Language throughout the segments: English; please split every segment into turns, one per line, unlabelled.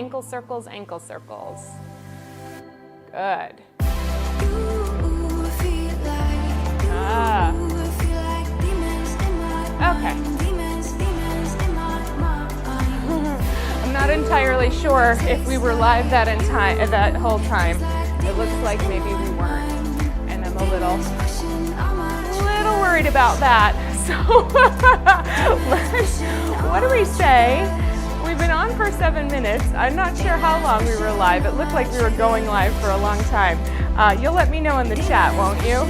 Ankle circles, ankle circles. Good. Okay. I'm not entirely sure if we were live that whole time. It looks like maybe we weren't, and I'm a little worried about that. So what do we say? We've been on for 7 minutes. I'm not sure how long we were live. It looked like we were going live for a long time. You'll let me know in the chat, won't you?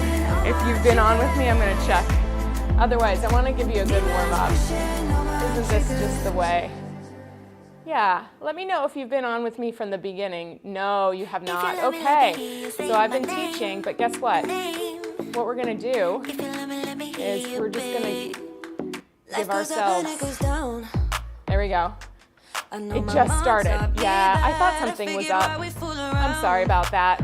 If you've been on with me, I'm going to check. Otherwise, I want to give you a good warm-up. Isn't this just the way? Yeah, let me know if you've been on with me from the beginning. No, you have not. Okay, so I've been teaching, but guess what? What we're going to do is we're just going to give ourselves... There we go. It just started. Yeah, I thought something was up. I'm sorry about that.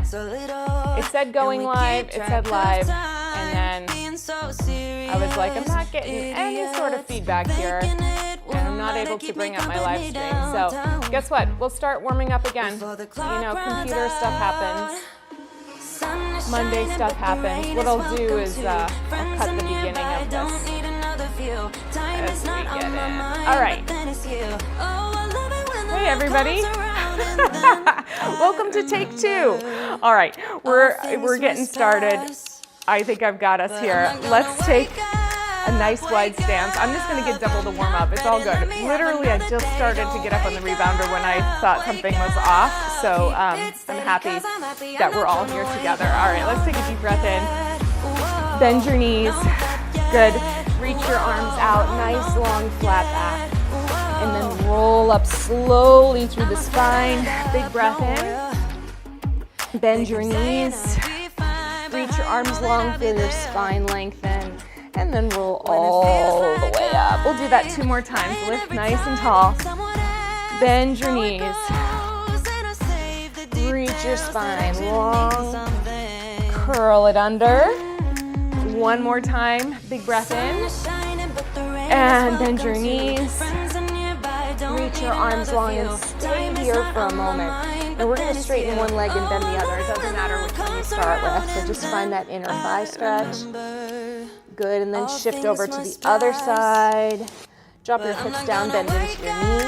It said going live, it said live, and then I was like, I'm not getting any sort of feedback here, and I'm not able to bring up my live stream. So guess what? We'll start warming up again. You know, computer stuff happens. Monday stuff happens. What I'll do is I'll cut the beginning of this as we get in. All right. Hey everybody. Welcome to take 2. All right, we're getting started. I think I've got us here. Let's take a nice wide stance. I'm just going to get double the warm up. It's all good. Literally, I just started to get up on the rebounder when I thought something was off. So I'm happy that we're all here together. All right, let's take a deep breath in. Bend your knees. Good. Reach your arms out. Nice long flat back. And then roll up slowly through the spine. Big breath in. Bend your knees. Reach your arms long, feel your spine lengthen. And then roll all the way up. We'll do that 2 more times. Lift nice and tall. Bend your knees. Reach your spine long. Curl it under. 1 more time. Big breath in. And bend your knees. Reach your arms long and stay here for a moment. And we're going to straighten one leg and bend the other. It doesn't matter which one you start with. So just find that inner thigh stretch. Good. And then shift over to the other side. Drop your hips down, bend into your knee.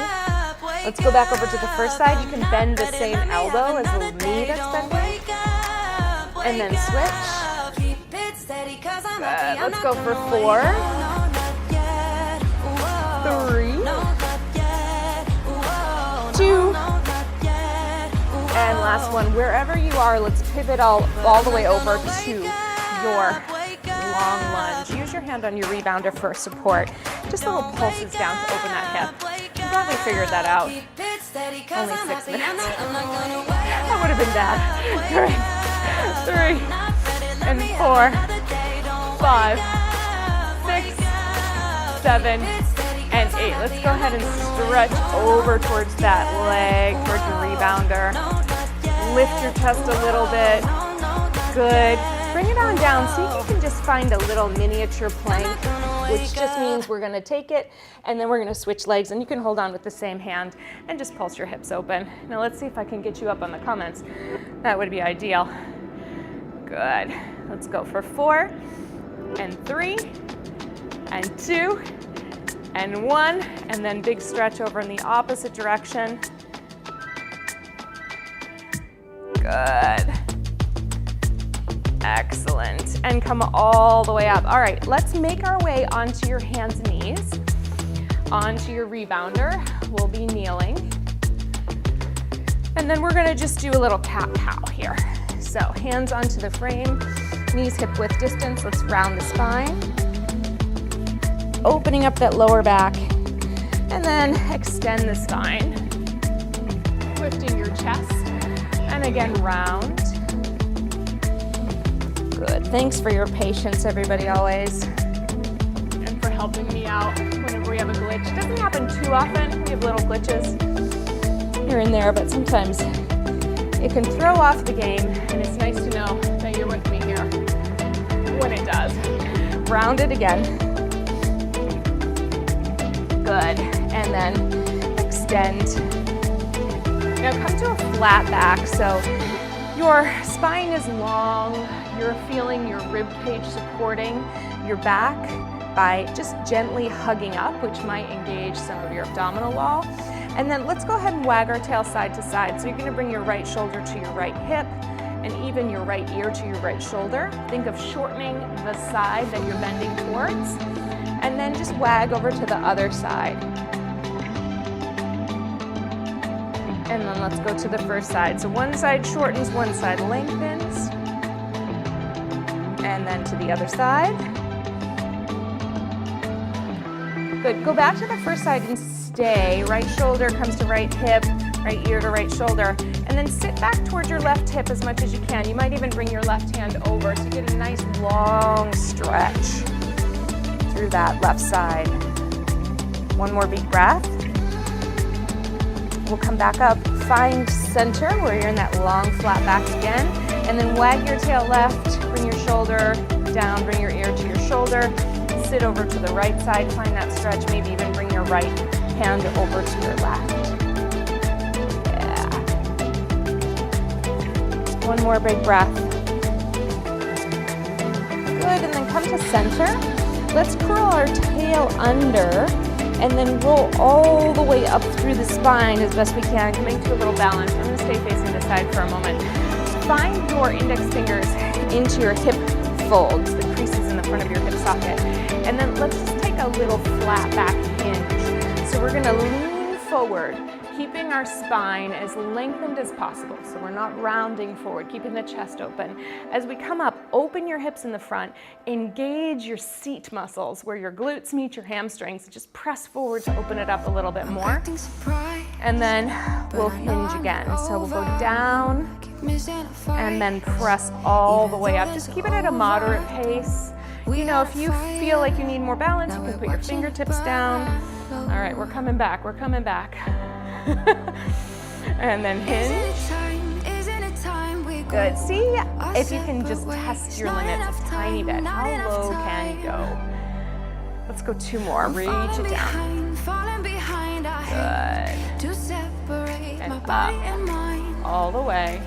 Let's go back over to the first side. You can bend the same elbow as the knee that's bending. And then switch. Good. Let's go for 4, 3, 2, and last one. Wherever you are, let's pivot all the way over to your long lunge. Use your hand on your rebounder for support. Just little pulses down to open that hip. You probably figured that out. Only 6 minutes. That would have been bad. 3, and 4, 5, 6, 7, and 8. Let's go ahead and stretch over towards that leg, towards your rebounder. Lift your chest a little bit. Good. Bring it on down. See if you can just find a little miniature plank, which just means we're going to take it and then we're going to switch legs, and you can hold on with the same hand and just pulse your hips open. Now let's see if I can get you up on the comments. That would be ideal. Good. Let's go for 4, and 3, and 2, and 1, and then big stretch over in the opposite direction. Good. Excellent. And come all the way up. All right, let's make our way onto your hands and knees. Onto your rebounder. We'll be kneeling. And then we're gonna just do a little cat-cow here. So hands onto the frame, knees hip-width distance. Let's round the spine. Opening up that lower back. And then extend the spine. Lifting your chest. And again, round. Good. Thanks for your patience, everybody, always. And for helping me out whenever we have a glitch. It doesn't happen too often. We have little glitches here and there, but sometimes it can throw off the game, and it's nice to know that you're with me here when it does. Round it again. Good. And then extend. Now come to a flat back, so your spine is long, you're feeling your rib cage supporting your back by just gently hugging up, which might engage some of your abdominal wall. And then let's go ahead and wag our tail side to side. So you're gonna bring your right shoulder to your right hip and even your right ear to your right shoulder. Think of shortening the side that you're bending towards, and then just wag over to the other side. And then let's go to the first side. So one side shortens, one side lengthens. And then to the other side. Good, go back to the first side and stay. Right shoulder comes to right hip, right ear to right shoulder. And then sit back towards your left hip as much as you can. You might even bring your left hand over to get a nice long stretch through that left side. One more big breath. We'll come back up, find center where you're in that long flat back again, and then wag your tail left, bring your shoulder down, bring your ear to your shoulder, sit over to the right side, find that stretch, maybe even bring your right hand over to your left. Yeah. One more big breath. Good, and then come to center. Let's curl our tail under and then roll all the way up through the spine as best we can, coming to a little balance. We're gonna stay facing the side for a moment. Find your index fingers into your hip folds, the creases in the front of your hip socket. And then let's just take a little flat back hinge. So we're gonna lean forward, keeping our spine as lengthened as possible. So we're not rounding forward, keeping the chest open. As we come up, open your hips in the front, engage your seat muscles where your glutes meet your hamstrings. Just press forward to open it up a little bit more. And then we'll hinge again. So we'll go down and then press all the way up. Just keep it at a moderate pace. You know, if you feel like you need more balance, you can put your fingertips down. All right, we're coming back, we're coming back. And then hinge. Good. See if you can just test your limits a tiny bit. How low can you go? Let's go 2 more. Reach it down. Good. And up. All the way.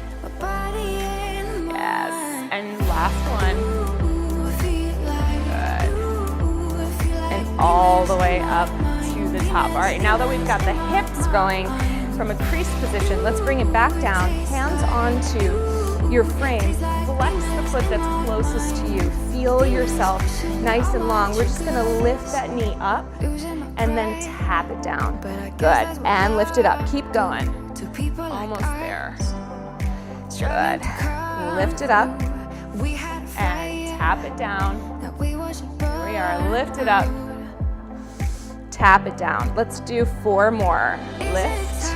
Yes. And last one. Good. And all the way up to the top. All right, now that we've got the hips going from a creased position, let's bring it back down, hands onto your frame. Flex the foot that's closest to you. Feel yourself nice and long. We're just gonna lift that knee up and then tap it down. Good, and lift it up. Keep going. Almost there. Good. Lift it up and tap it down. Here we are, lift it up. Tap it down. Let's do 4 more. Lift,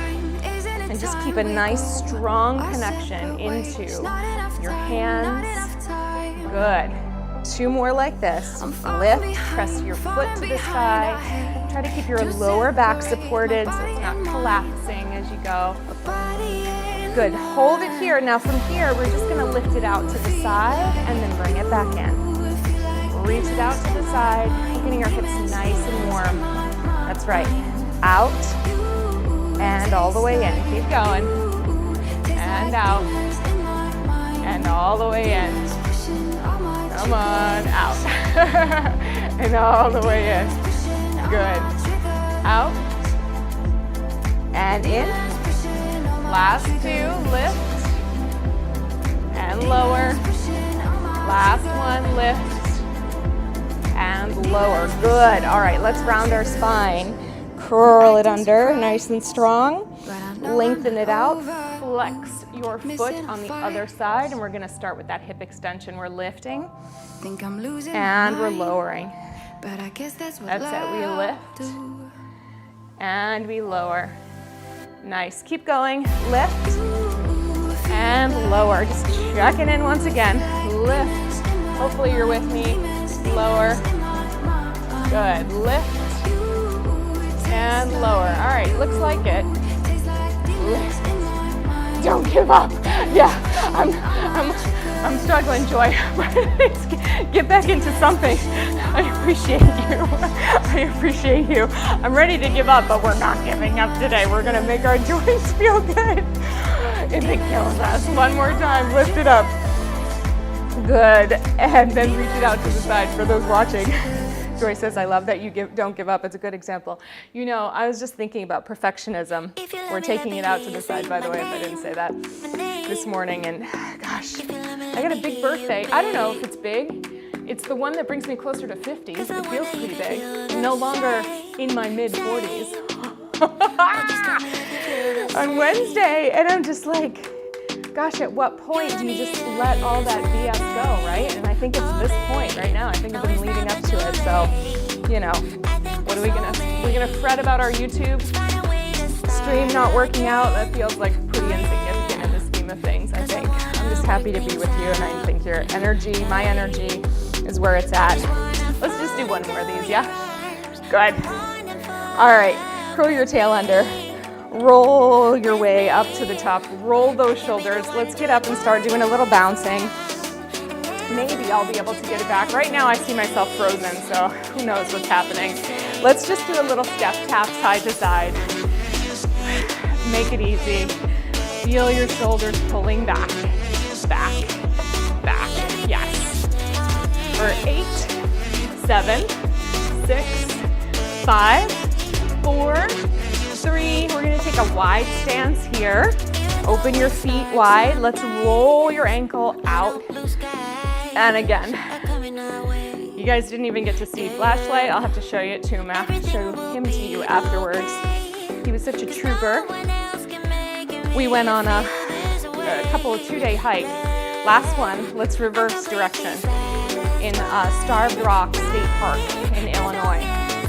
and just keep a nice strong connection into your hands. Good. 2 more like this. Lift, press your foot to the sky. Try to keep your lower back supported so it's not collapsing as you go. Good, hold it here. Now from here, we're just gonna lift it out to the side and then bring it back in. Reach it out to the side, getting our hips nice and warm. That's right. Out and all the way in. Keep going. And out. And all the way in. Come on, out. And all the way in. Good. Out. And in. Last 2, lift. And lower. Last one, lift. And lower. Good. All right, let's round our spine. Curl it under, nice and strong. Lengthen it out. Flex your foot on the other side, and we're gonna start with that hip extension. We're lifting, and we're lowering. That's it, we lift, and we lower. Nice, keep going. Lift, and lower. Just checking in once again. Lift, hopefully you're with me. Lower, good, lift, and lower. All right, looks like it. Lift. Don't give up. Yeah, I'm struggling, Joy. Get back into something. I appreciate you. I appreciate you. I'm ready to give up, but we're not giving up today. We're gonna make our joints feel good. If it kills us, one more time, lift it up. Good, and then reach it out to the side for those watching. Joy says, I love that you don't give up. It's a good example. You know, I was just thinking about perfectionism. We're taking it out to the side, by the way, if I didn't say that, this morning. And gosh, I got a big birthday. I don't know if it's big. It's the one that brings me closer to 50s. It feels pretty big. I'm no longer in my mid-40s. On Wednesday, and I'm just like, gosh, at what point do you just let all that BS go, right? And I think it's this point right now. I think I've been leading up to it. So, you know, what are we're gonna fret about our YouTube stream not working out? That feels like pretty insignificant in the scheme of things, I think. I'm just happy to be with you, and I think your energy, my energy, is where it's at. Let's just do one more of these, yeah? Good. All right, curl your tail under. Roll your way up to the top. Roll those shoulders. Let's get up and start doing a little bouncing. Maybe I'll be able to get it back. Right now I see myself frozen, so who knows what's happening. Let's just do a little step tap side to side. Make it easy. Feel your shoulders pulling back, back, back. Yes. For 8, 7, 6, 5, 4, 3. We're gonna take a wide stance here. Open your feet wide. Let's roll your ankle out. And again. You guys didn't even get to see Flashlight. I'll have to show you to him, show him to you afterwards. He was such a trooper. We went on a couple of 2-day hike. Last one, let's reverse direction in Starved Rock State Park in Illinois.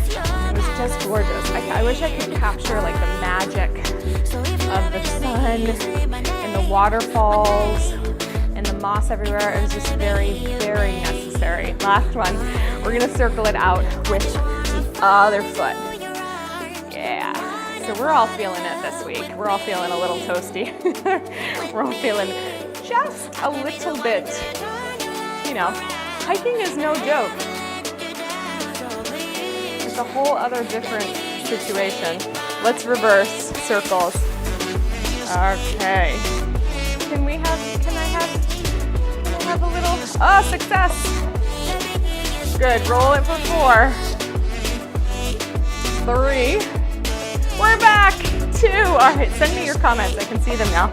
It was just gorgeous. I wish I could capture like the magic of the sun and the waterfalls and the moss everywhere. It was just very, very necessary. Last one, we're gonna circle it out with the other foot. Yeah. So we're all feeling it this week. We're all feeling a little toasty. We're all feeling just a little bit, you know, hiking is no joke. It's a whole other different situation. Let's reverse circles. Okay. Can I have a little, success. Good, roll it for 4. 3. We're back. 2. All right, send me your comments. I can see them now.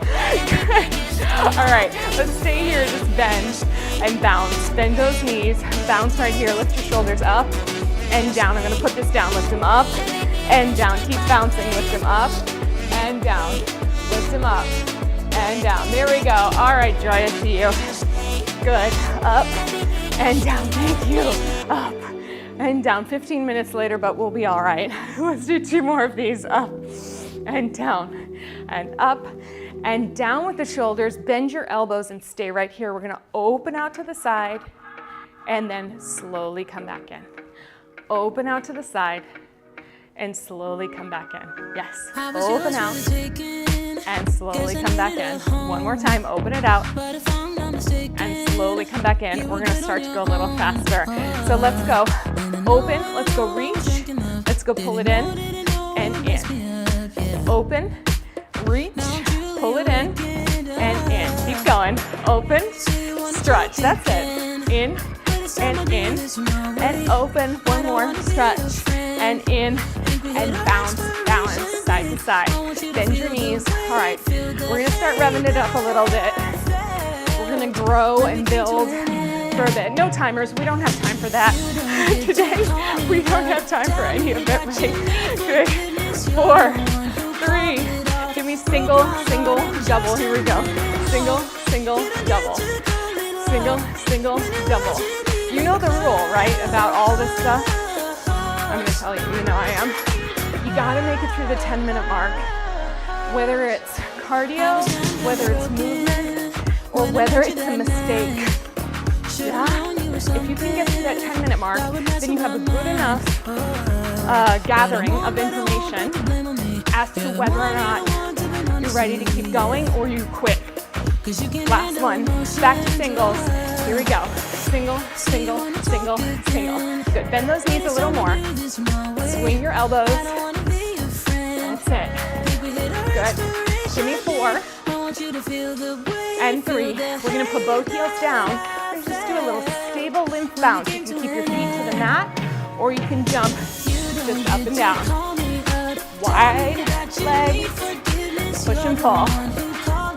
All right, let's stay here. Just bend and bounce. Bend those knees. Bounce right here. Lift your shoulders up and down. I'm going to put this down. Lift them up and down. Keep bouncing. Lift them up and down. Lift them up and down. There we go. All right, Joy, I see you. Good. Up and down. Thank you. Up and down. 15 minutes later, but we'll be all right. Let's do 2 more of these. Up and down and up and down with the shoulders. Bend your elbows and stay right here. We're gonna open out to the side and then slowly come back in. Open out to the side and slowly come back in. Yes, open out and slowly come back in. One more time, open it out and slowly come back in. We're gonna start to go a little faster. So let's go open, let's go reach, let's go pull it in and in. Open, reach, pull it in and in. Keep going. Open, stretch. That's it. In and in and open. One more. Stretch and in and bounce. Balance side to side. Bend your knees. All right. We're going to start revving it up a little bit. We're going to grow and build for a bit. No timers. We don't have time for that today. We don't have time for any of it, right? Good. 4, 3, give me single, single, double. Here we go. Single, single, double. Single, single, double. You know the rule, right, about all this stuff? I'm going to tell you, you know I am. You got to make it through the 10-minute mark. Whether it's cardio, whether it's movement, or whether it's a mistake. Yeah? If you can get through that 10-minute mark, then you have a good enough gathering of information as to whether or not you're ready to keep going or you quit. Last one, back to singles. Here we go. Single, single, single, single. Good, bend those knees a little more. Swing your elbows. That's it. Good. Give me 4 and 3. We're gonna put both heels down and just do a little stable lymph bounce. You can keep your feet to the mat or you can jump just up and down. Wide legs, push and pull.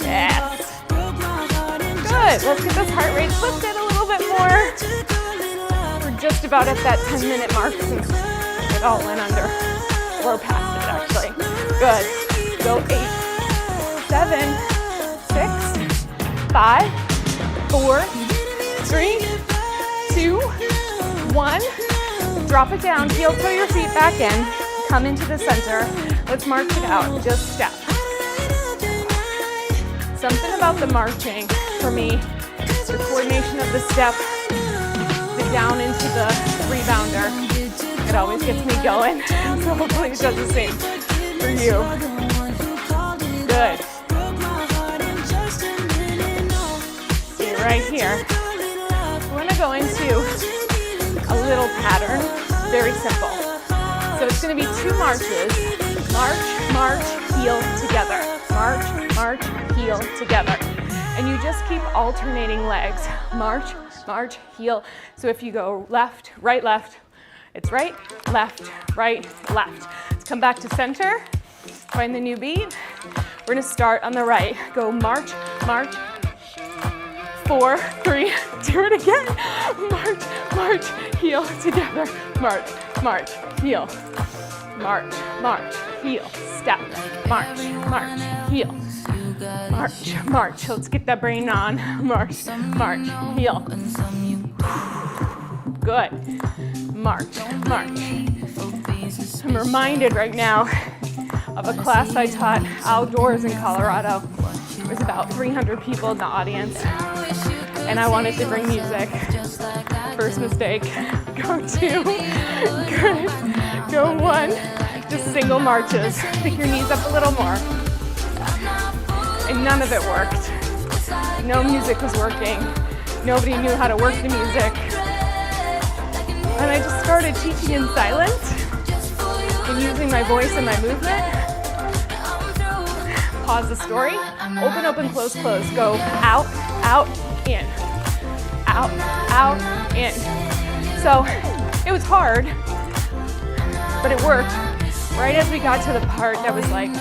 Yes. Good, let's get this heart rate lifted a little bit more. We're just about at that 10-minute mark since it all went under. Or past it, actually. Good. Go 8, 7, 6, 5, 4, 3, 2, 1. Drop it down, heel toe your feet back in. Come into the center. Let's march it out. Just step. Something about the marching for me, the coordination of the step, the down into the rebounder. It always gets me going. So hopefully it does the same for you. Good. Stay right here. We're gonna go into a little pattern, very simple. So it's gonna be 2 marches. March, march, heel together. March, march, heel together. And you just keep alternating legs. March, march, heel. So if you go left, it's right, left, left. Let's come back to center. Find the new beat. We're gonna start on the right. Go march, march, 4, 3, do it again. March, march, heel together. March, march, heel. March, march, heel. Step. March, march, heel. March, march. Let's get that brain on. March, march, heel. Good. March, march. I'm reminded right now of a class I taught outdoors in Colorado. There was about 300 people in the audience, and I wanted to bring music. First mistake. Go 2. Good. Go 1. Just single marches. Pick your knees up a little more. And none of it worked. No music was working. Nobody knew how to work the music. And I just started teaching in silence and using my voice and my movement. Pause the story. Open, open, close, close. Go out, out, in. Out, out, in. So it was hard, but it worked. Right as we got to the part that was like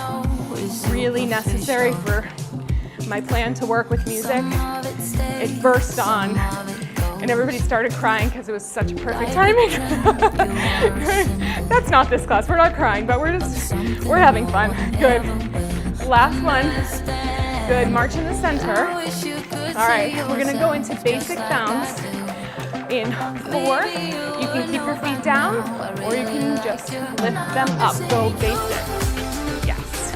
really necessary for my plan to work with music, it burst on and everybody started crying because it was such perfect timing. That's not this class, we're not crying, but we're having fun. Good. Last one. Good, march in the center. All right, we're gonna go into basic bounce. In 4, you can keep your feet down or you can just lift them up. Go basic. Yes.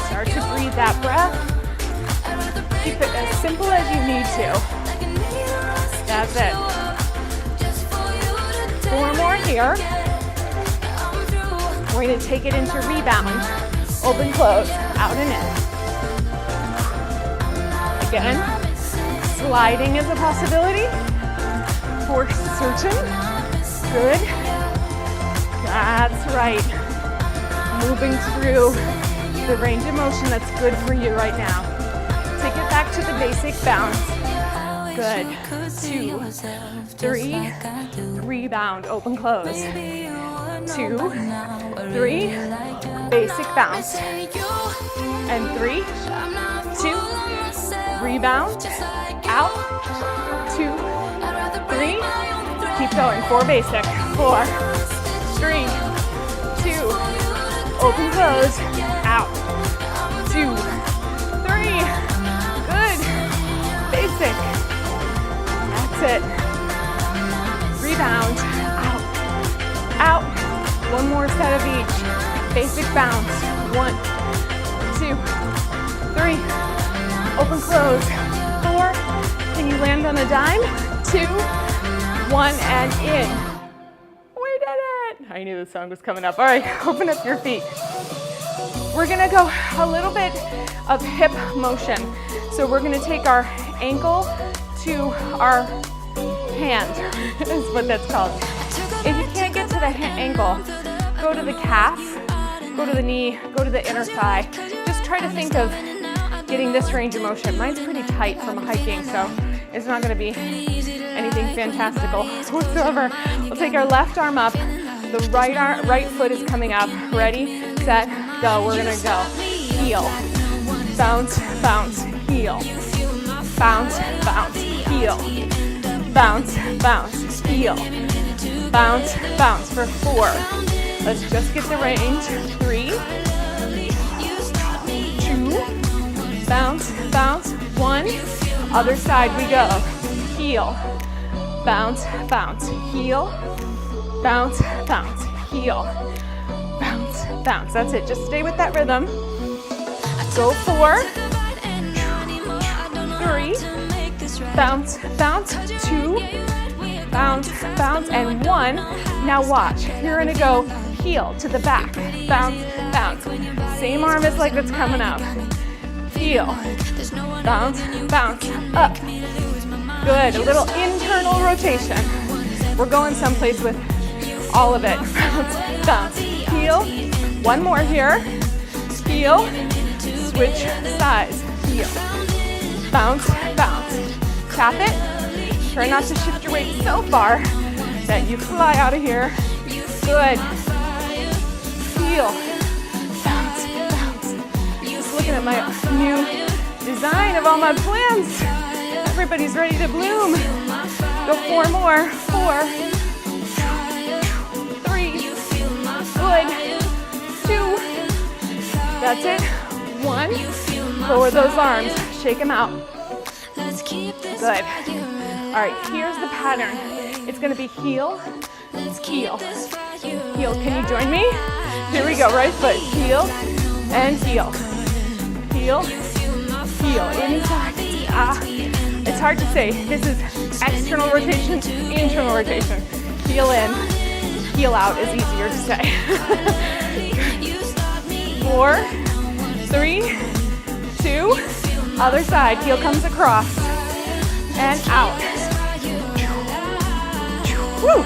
Start to breathe that breath. Keep it as simple as you need to. That's it. 4 more here. We're going to take it into rebound. Open, close, out and in. Again. Sliding is a possibility for certain. Good. That's right. Moving through the range of motion that's good for you right now. Take it back to the basic bounce. Good. 2, 3, rebound, open, close. 2, 3, basic bounce. And 3, 2, rebound. Out, 2, 3, keep going, 4 basic, 4, 3, 2, open, close, out, 2, 3, good, basic, that's it, rebound, out, out, 1 more set of each, basic bounce, 1, 2, 3, open, close, 4, can you land on a dime? 2, 1, and in. We did it! I knew the song was coming up. All right, open up your feet. We're gonna go a little bit of hip motion. So we're gonna take our ankle to our hand, is what that's called. If you can't get to the ankle, go to the calf, go to the knee, go to the inner thigh. Just try to think of getting this range of motion. Mine's pretty tight from hiking, so it's not gonna be anything fantastical whatsoever. We'll take our left arm up, the right foot is coming up. Ready, set, go. We're gonna go. Heel, bounce, bounce, heel. Bounce, bounce, heel. Bounce, bounce, heel. Bounce, bounce for 4. Let's just get the range. 3, 2, bounce, bounce, 1. Other side we go. Heel, bounce, bounce, heel. Bounce, bounce, heel. Bounce, bounce. That's it. Just stay with that rhythm. Go 4, 3, bounce, bounce, 2, bounce, bounce, and 1. Now watch. You're gonna go heel to the back. Bounce, bounce. Same arm as like it's coming up. Heel. Bounce, bounce, up. Good. A little internal rotation. We're going someplace with all of it. Bounce, bounce, heel. One more here. Heel. Switch sides. Heel. Bounce, bounce. Tap it. Try not to shift your weight so far that you fly out of here. Good. Heel. Bounce, bounce. Just looking at my new design of all my plants. Everybody's ready to bloom. Go 4 more. 4, 3, good. 2, that's it. 1, lower those arms, shake them out. Good. All right, here's the pattern. It's gonna be heel, heel, heel. Can you join me? Here we go, right foot, heel and heel. Heel, heel, inside. It's hard to say. This is external rotation, internal rotation. Heel in, heel out is easier to say. 4, 3, 2, other side. Heel comes across and out. Woo.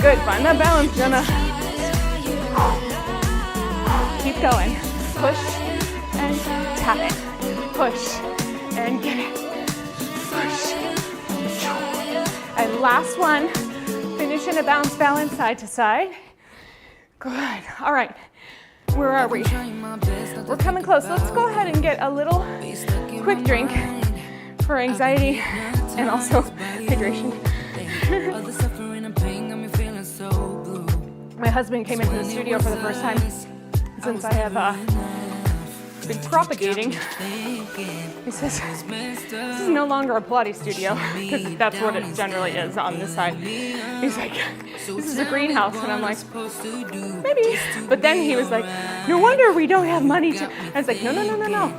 Good, find that balance, Jenna. Keep going. Push and tap it. Push and get it. Push. And last one. Finish in a bounce balance side to side. Good. All right. Where are we? We're coming close. Let's go ahead and get a little quick drink for anxiety and also hydration. My husband came into the studio for the first time since I have been propagating. He says, this is no longer a Pilates studio, because that's what it generally is on this side. He's like, this is a greenhouse, and I'm like, maybe. But then he was like, no wonder we don't have money to. I was like, no.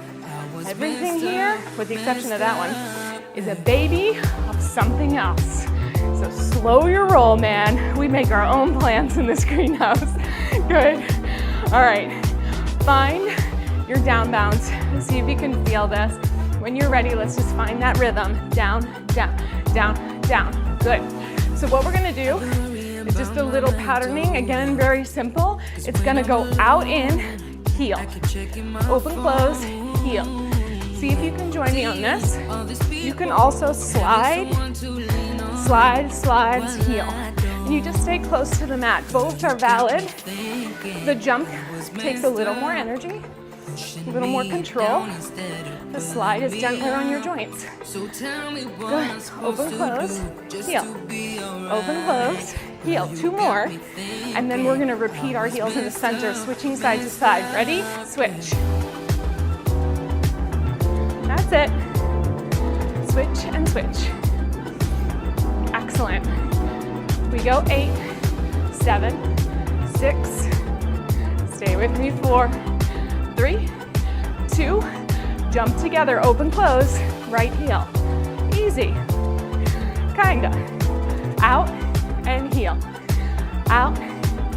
Everything here, with the exception of that one, is a baby of something else. So slow your roll, man. We make our own plants in this greenhouse. Good. All right. Find your down bounce. See if you can feel this. When you're ready, let's just find that rhythm. Down, down, down, down. Good. So what we're gonna do is just a little patterning. Again, very simple. It's gonna go out, in, heel. Open, close, heel. See if you can join me on this. You can also slide, slides, heel. And you just stay close to the mat. Both are valid. The jump takes a little more energy, a little more control. The slide is gentler on your joints. Good. Open, close, heel. Open, close, heel. 2 more. And then we're going to repeat our heels in the center, switching side to side. Ready? Switch. That's it. Switch and switch. Excellent. We go 8, 7, 6. Stay with me. 4, 3, 2. Jump together. Open, close. Right heel. Easy. Kinda. Out and heel. Out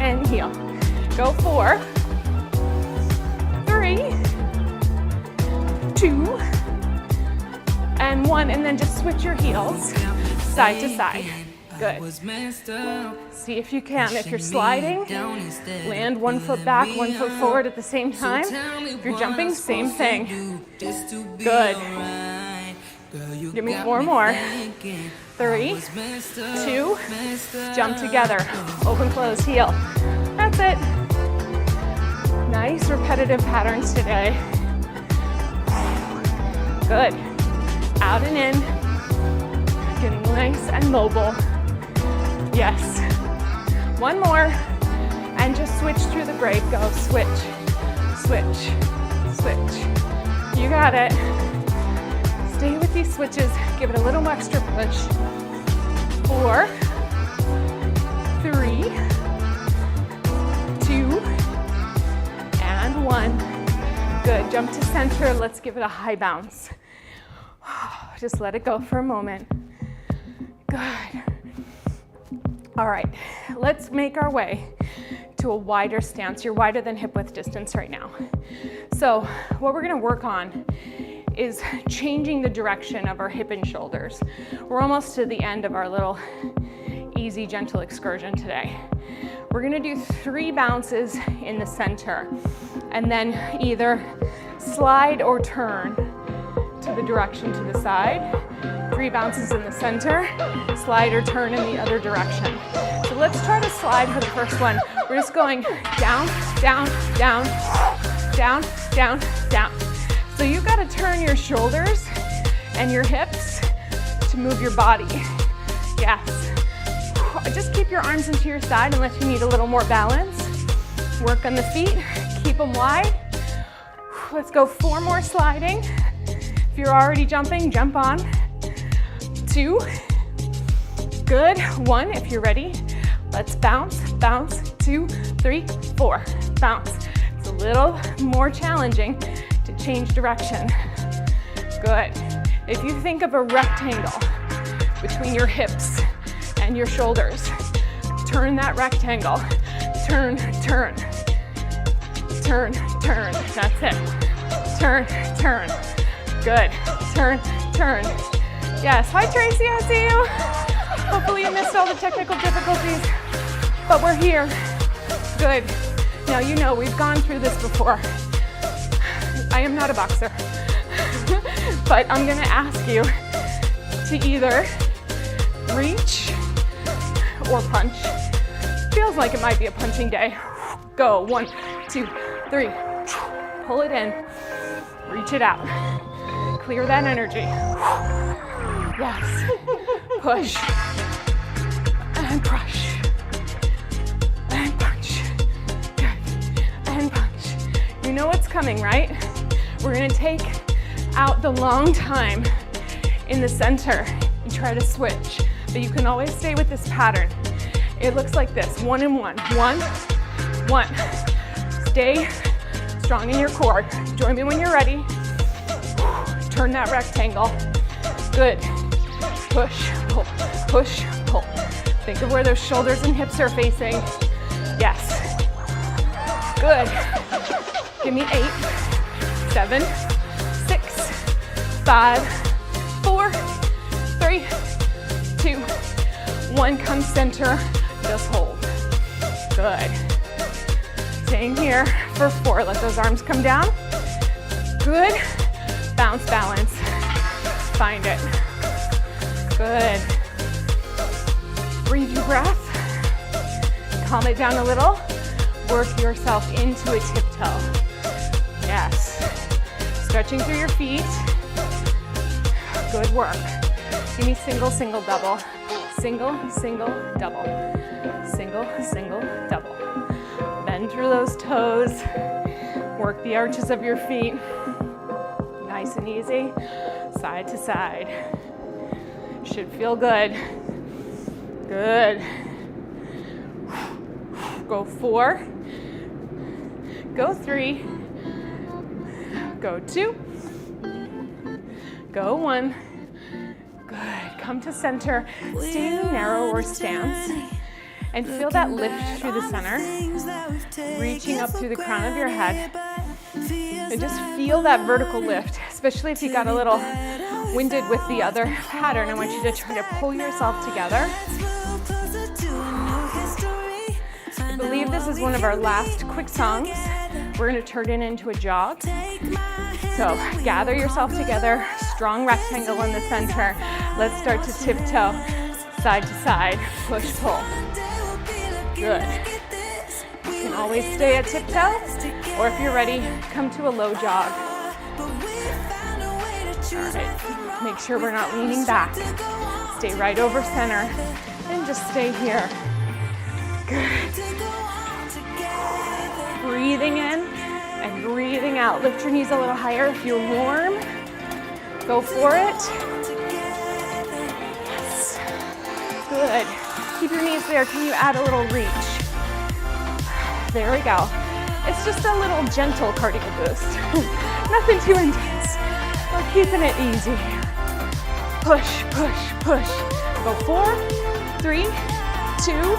and heel. Go 4, 3, 2, and 1, and then just switch your heels side to side. Good. See if you can. If you're sliding, land 1 foot back, 1 foot forward at the same time. If you're jumping, same thing. Good. Give me 4 more. 3, 2, jump together. Open, close, heel. That's it. Nice repetitive patterns today. Good. Out and in. Getting nice and mobile. Yes. 1 more. And just switch through the break. Go switch, switch, switch. You got it. Stay with these switches. Give it a little extra push. 4, 3, 2, and 1. Good. Jump to center. Let's give it a high bounce. Just let it go for a moment. Good. All right, let's make our way to a wider stance. You're wider than hip width distance right now. So what we're gonna work on is changing the direction of our hip and shoulders. We're almost to the end of our little easy, gentle excursion today. We're gonna do 3 bounces in the center and then either slide or turn to the direction to the side. 3 bounces in the center, slide or turn in the other direction. So let's try to slide for the first one. We're just going down, down, down, down, down, down. So you've got to turn your shoulders and your hips to move your body. Yes. Just keep your arms into your side unless you need a little more balance. Work on the feet, keep them wide. Let's go 4 more sliding. If you're already jumping, jump on. 2, good. 1, if you're ready. Let's bounce, bounce. 2, 3, 4, bounce. It's a little more challenging to change direction. Good. If you think of a rectangle between your hips and your shoulders, turn that rectangle. Turn, turn, turn, turn. That's it. Turn, turn. Good. Turn, turn. Yes. Hi, Tracy. I see you. Hopefully you missed all the technical difficulties, but we're here. Good. Now, you know, we've gone through this before. I am not a boxer, but I'm going to ask you to either reach or punch. Feels like it might be a punching day. Go. 1, 2, 3. Pull it in. Reach it out. Clear that energy. Yes. Push. And crush. And punch. Good. And punch. You know what's coming, right? We're gonna take out the long time in the center and try to switch. But you can always stay with this pattern. It looks like this, 1 and 1. 1, 1. Stay strong in your core. Join me when you're ready. Turn that rectangle. Good. Push, pull, push, pull. Think of where those shoulders and hips are facing. Yes. Good. Give me 8, 7, 6, 5, 4, 3, 2, 1. Come center. Just hold. Good. Staying here for 4. Let those arms come down. Good. Bounce, balance. Find it. Good. Breathe your breath. Calm it down a little. Work yourself into a tiptoe. Yes. Stretching through your feet. Good work. Give me single, single, double. Single, single, double. Single, single, double. Bend through those toes. Work the arches of your feet. Nice and easy. Side to side. Should feel good. Good. Go 4. Go 3. Go 2. Go 1. Good. Come to center. Stay in a narrower stance. And feel that lift through the center. Reaching up through the crown of your head. And just feel that vertical lift, especially if you got a little winded with the other pattern. I want you to try to pull yourself together. I believe this is one of our last quick songs. We're going to turn it into a jog. So gather yourself together, strong rectangle in the center. Let's start to tiptoe, side to side, push, pull. Good. You can always stay at tiptoe, or if you're ready, come to a low jog. All right, make sure we're not leaning back. Stay right over center, and just stay here. Good. Breathing in and breathing out. Lift your knees a little higher if you're warm. Go for it. Yes. Good. Keep your knees there. Can you add a little reach? There we go. It's just a little gentle cardio boost. Nothing too intense. We're keeping it easy. Push, push, push. Go 4, 3, 2,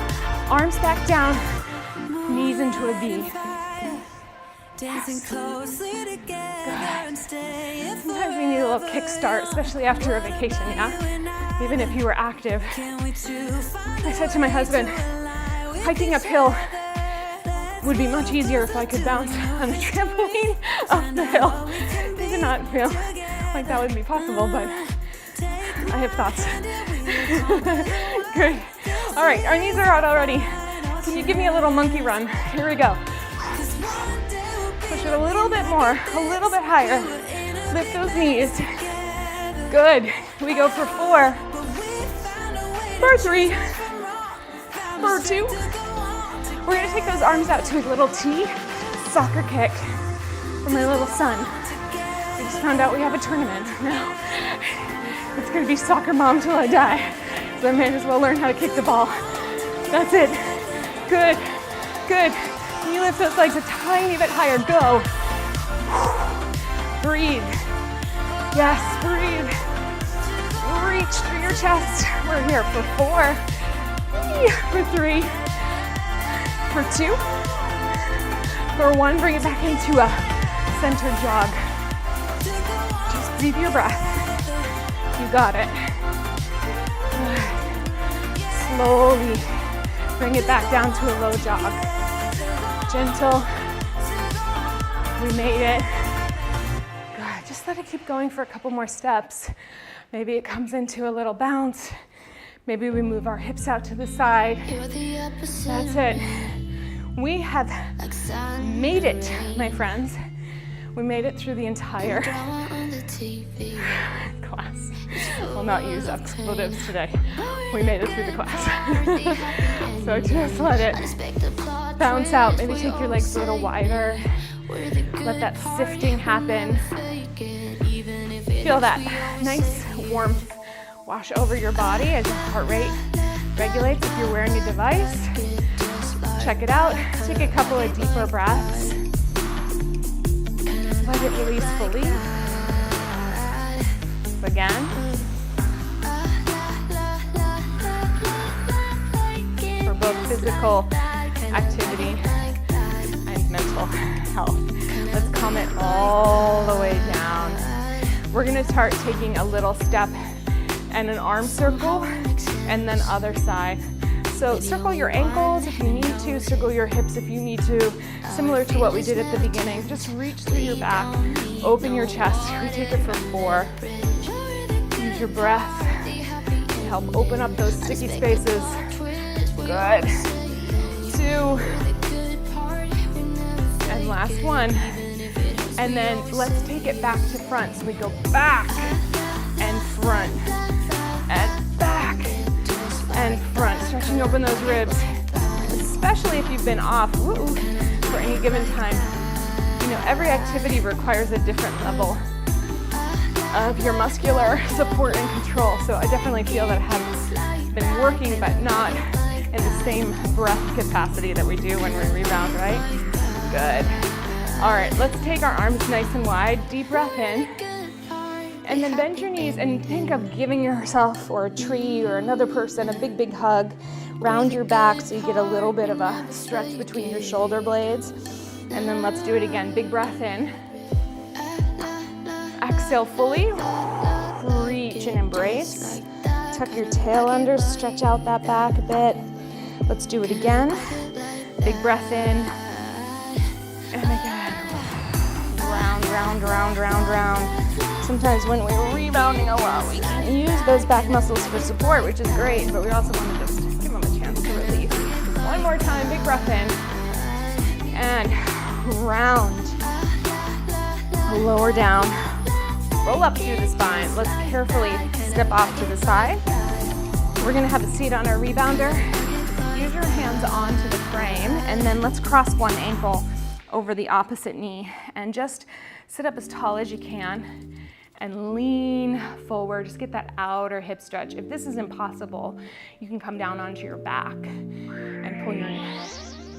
arms back down, knees into a V. Dancing closely together and stay. Sometimes we need a little kickstart, especially after a vacation, yeah? Even if you were active. I said to my husband, hiking uphill would be much easier if I could bounce on a trampoline up the hill. I did not feel like that would be possible, but I have thoughts. Good. All right, our knees are out already. Can you give me a little monkey run? Here we go. Push it a little bit more, a little bit higher. Lift those knees. Good. We go for 4, for 3, for 2. We're gonna take those arms out to a little T, soccer kick for my little son. I just found out we have a tournament now. It's gonna be soccer mom till I die. So I may as well learn how to kick the ball. That's it. Good, good. Can you lift those legs a tiny bit higher? Go. Breathe. Yes, breathe. Reach through your chest. We're here for 4, for 3, for 2, for 1. Bring it back into a center jog. Just deep your breath. You got it. Slowly bring it back down to a low jog. Gentle. We made it. Good. Just let it keep going for a couple more steps. Maybe it comes into a little bounce. Maybe we move our hips out to the side. That's it. We have made it, my friends. We made it through the entire class. We'll not use expletives today. We made it through the class. So just let it bounce out. Maybe take your legs a little wider. Let that sifting happen. Feel that nice warmth wash over your body as your heart rate regulates if you're wearing a device. Check it out. Take a couple of deeper breaths. Let it release fully. Again. For both physical activity and mental health. Let's calm it all the way down. We're gonna start taking a little step and an arm circle, and then other side. So circle your ankles if you need to, circle your hips if you need to, similar to what we did at the beginning. Just reach through your back, open your chest. We take it for 4. Use your breath to help open up those sticky spaces. Good. 2. And last 1. And then let's take it back to front. So we go back and front and back and front, stretching open those ribs, especially if you've been off for any given time. You know, every activity requires a different level of your muscular support and control. So I definitely feel that I have been working, but not in the same breath capacity that we do when we rebound, right? Good. All right, let's take our arms nice and wide. Deep breath in. And then bend your knees and think of giving yourself or a tree or another person a big, big hug. Round your back so you get a little bit of a stretch between your shoulder blades. And then let's do it again. Big breath in. Exhale. Exhale fully. Reach and embrace. Tuck your tail under, stretch out that back a bit. Let's do it again. Big breath in. And again. Round, round, round, round, round. Sometimes when we're rebounding a lot, we can use those back muscles for support, which is great, but we also want to just give them a chance to release. One more time, big breath in. And round. Lower down. Roll up through the spine. Let's carefully step off to the side. We're gonna have a seat on our rebounder. Use your hands onto the frame, and then let's cross one ankle over the opposite knee and just sit up as tall as you can and lean forward. Just get that outer hip stretch. If this is impossible, you can come down onto your back and pull your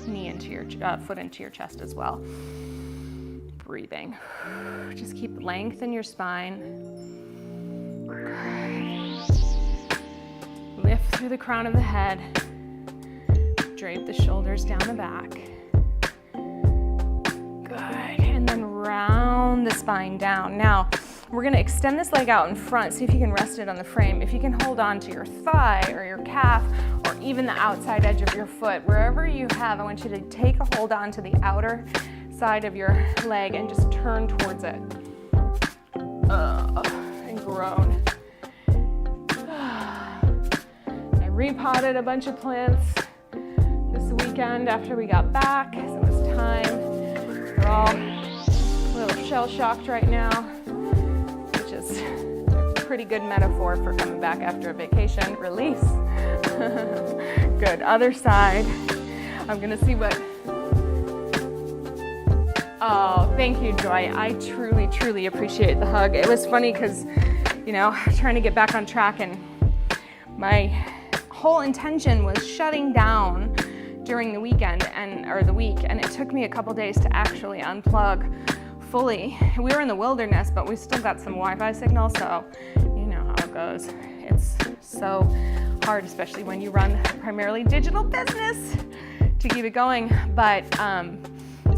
knee into your foot into your chest as well. Breathing. Just keep length in your spine. Lift through the crown of the head. Drape the shoulders down the back. Good. And then round the spine down. Now, we're going to extend this leg out in front. See if you can rest it on the frame. If you can hold on to your thigh or your calf or even the outside edge of your foot, wherever you have, I want you to take a hold on to the outer side of your leg and just turn towards it. And groan. I repotted a bunch of plants this weekend after we got back, so it was time. We're all a little shell-shocked right now, which is a pretty good metaphor for coming back after a vacation. Release. Good. Other side. I'm gonna see what. Oh, thank you, Joy. I truly, truly appreciate the hug. It was funny because, you know, trying to get back on track, and my whole intention was shutting down during the weekend or the week, and it took me a couple days to actually unplug fully. We were in the wilderness, but we still got some Wi-Fi signal, so you know how it goes. It's so hard, especially when you run primarily digital business, to keep it going. But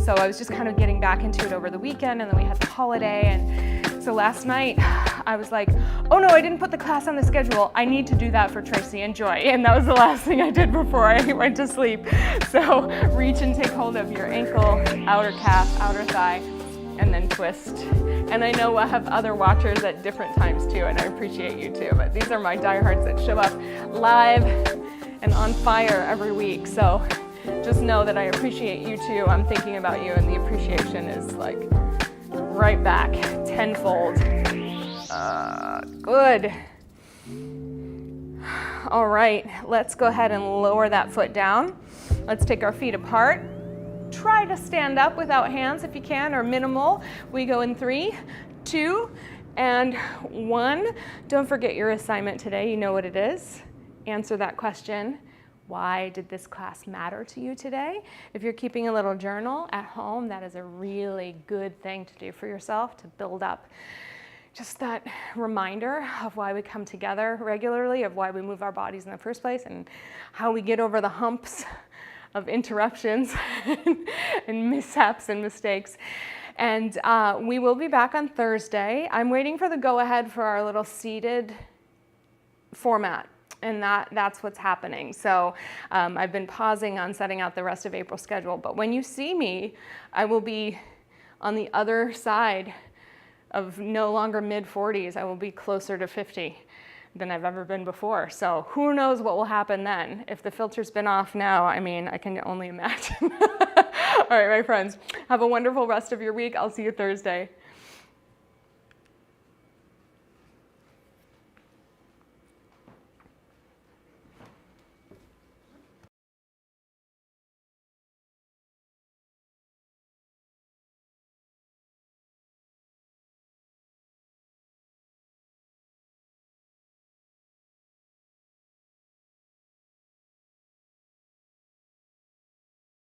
so I was just kind of getting back into it over the weekend, and then we had the holiday, and so last night I was like, oh no, I didn't put the class on the schedule. I need to do that for Tracy and Joy. And that was the last thing I did before I went to sleep. So reach and take hold of your ankle, outer calf, outer thigh, and then twist. And I know we'll have other watchers at different times too, and I appreciate you too. But these are my diehards that show up live and on fire every week. So just know that I appreciate you too. I'm thinking about you, and the appreciation is like right back, tenfold. Good. All right, let's go ahead and lower that foot down. Let's take our feet apart. Try to stand up without hands if you can, or minimal. We go in 3, 2, and 1. Don't forget your assignment today. You know what it is. Answer that question. Why did this class matter to you today? If you're keeping a little journal at home, that is a really good thing to do for yourself, to build up just that reminder of why we come together regularly, of why we move our bodies in the first place, and how we get over the humps of interruptions and mishaps and mistakes. And we will be back on Thursday. I'm waiting for the go-ahead for our little seated format. And that's what's happening. So I've been pausing on setting out the rest of April's schedule. But when you see me, I will be on the other side of no longer mid-40s. I will be closer to 50 than I've ever been before. So who knows what will happen then? If the filter's been off now, I mean, I can only imagine. All right, my friends, have a wonderful rest of your week. I'll see you Thursday.